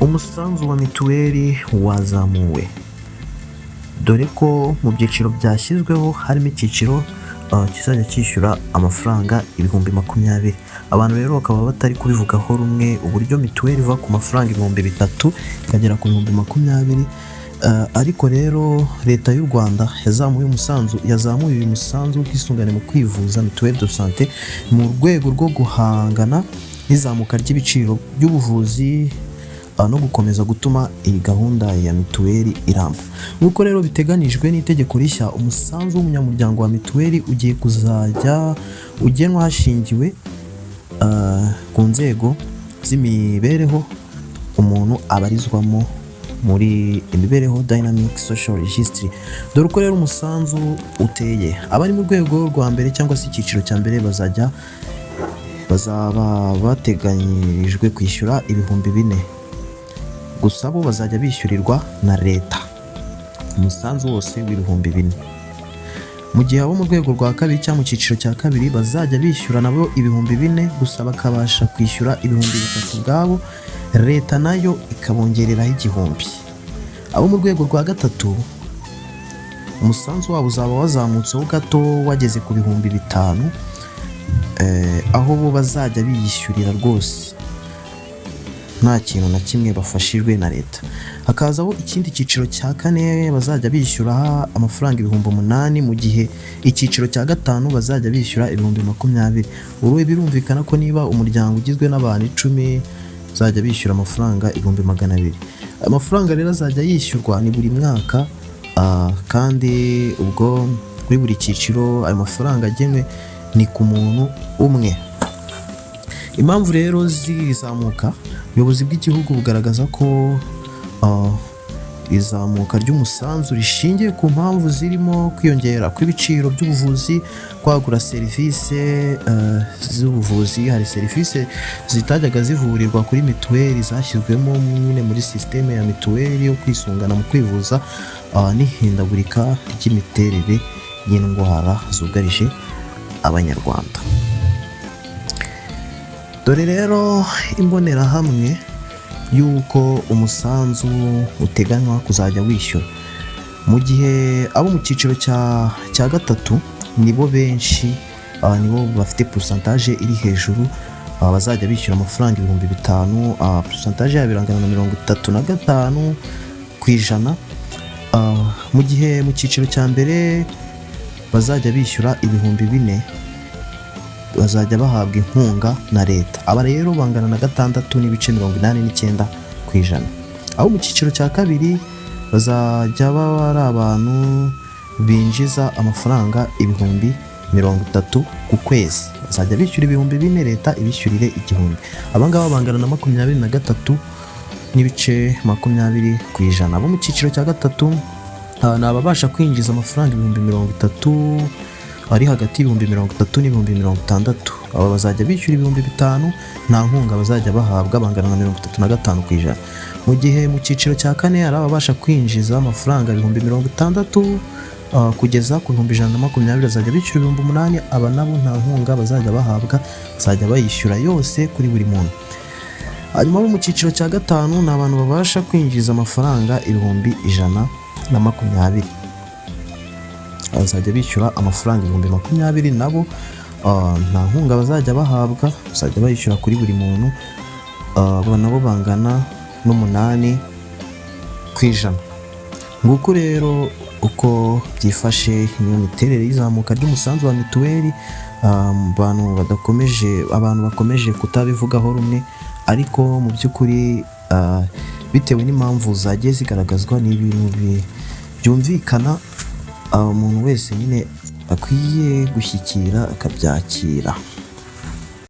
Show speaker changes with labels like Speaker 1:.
Speaker 1: Umusanzu wa mituweli wazamuwe, dore ko mu byiciro byashyizweho harimo icyiciro kizajya cyishyura amafaranga ibihumbi 20. Abantu rero bakaba batari kubivugaho rumwe uburyo mituweli iva ku mafaranga ibihumbi 3 ikagera ku bihumbi 20. Ariko rero leta y'u Rwanda yazamuye uyu musanzu w'ubwisungane mu kwivuza mituweli de sante mu rwego rwo guhangana n'izamuka ry'ibiciro by'ubuvuzi no gukomeza gutuma iyi gahunda ya mituweli iramba. Nk'uko rero biteganijwe n'itegeko rishya, umusanzu w'umunyamuryango wa mituweli ugiye kuzajya ugenwa hashingiwe ku nzego z'imibereho umuntu abarizwamo muri imibereho Dynamic Social Registry. Dore uko rero umusanzu uteye, abari mu rwego rwa mbere cyangwa se icyiciro cya mbere bazaba bateganyirijwe kwishyura ibihumbi 4 gusa, bo bazajya bishyurirwa na leta umusanzu wose w'ibihumbi 4, mu gihe abo mu rwego rwa kabiri cyangwa mu cyiciro cya kabiri bazajya bishyura nabo ibihumbi 4 gusa bakabasha kwishyura ibihumbi 3 ubwabo, leta nayo ikabongereraho igihumbi. Abo mu rwego rwa gatatu umusanzu wabo uzaba wazamutseho gato wageze ku bihumbi 5, aho bo bazajya biyishyurira rwose nta kintu na kimwe bafashijwe na leta. Hakazaho ikindi cyiciro cya 4 bazajya bishyura amafaranga ibihumbi 8, mu gihe icyiciro cya 5 bazajya bishyura ibihumbi 20. Ubu birumvikana ko niba umuryango ugizwe n'abantu 10 bazajya bishyura amafaranga ibihumbi 200. Amafaranga rero azajya yishyurwa ni buri mwaka, kandi ubwo kuri buri cyiciro ayo mafaranga agenwe ni ku muntu umwe. Impamvu rero zizamuka, ubuyobozi bw'igihugu bugaragaza ko izamuka ry'umusanzu rishingiye ku mpamvu zirimo kwiyongera kw'ibiciro by'ubuvuzi, kwagura serivisi z'ubuvuzi. Hari serivisi zitajyaga zivurirwa kuri mituweli zashyizwemo nyine muri sisiteme ya mituweli yo kwisungana mu kwivuza, n'ihindagurika ry'imiterere y'indwara zugarije abanyarwanda. Dore rero imbonerahamwe y'uko umusanzu uteganywa kuzajya wishyura, mu gihe abo mu cyiciro cya gatatu nibo benshi, nibo bafite pourcentage iri hejuru, bazajya bishyura amafaranga ibihumbi 5, pourcentage yabo irangana na 35%. Mu gihe mu cyiciro cya mbere bazajya bishyura ibihumbi 4, bazajya bahabwa inkunga na leta. Aba rero bangana na 6.89%. Aho mu cyiciro cya kabiri bazajya baba ari abantu binjiza amafaranga ibihumbi 30 ku kwezi, bazajya bishyura ibihumbi 4, leta ibishyurire igihumbi. Abangaba bangana na 23.20%. Abo mu cyiciro cya gatatu ni ababasha kwinjiza amafaranga ibihumbi 30, ari hagati y'ibihumbi 30 n'ibihumbi 60. Aba bazajya bishyura ibihumbi 5, nta nkunga bazajya bahabwa, bangana na 35%. Mu gihe mu cyiciro cya 4 ari ababasha kwinjiza amafaranga ibihumbi 60 kugeza ku bihumbi 120, bazajya bishyura ibihumbi 8. Aba nabo nta nkunga bazajya bahabwa, bazajya bayishyura yose kuri buri muntu. Hanyuma mu cyiciro cya 5 ni abantu babasha kwinjiza amafaranga ibihumbi 120, bazajya bishyura amafaranga ibihumbi 20. Nabo nta nkunga bazajya bahabwa, bazajya bayishyura kuri buri muntu. Abo nabo bangana n'8%. Nguko rero uko byifashe niyo miterere y'izamuka ry'umusanzu wa mituweli. Abantu bakomeje kutabivugaho rumwe, ariko mu by'ukuri bitewe n'impamvu zagiye zigaragazwa, ni ibintu byumvikana umuntu wese nyine akwiye gushyikira akabyakira.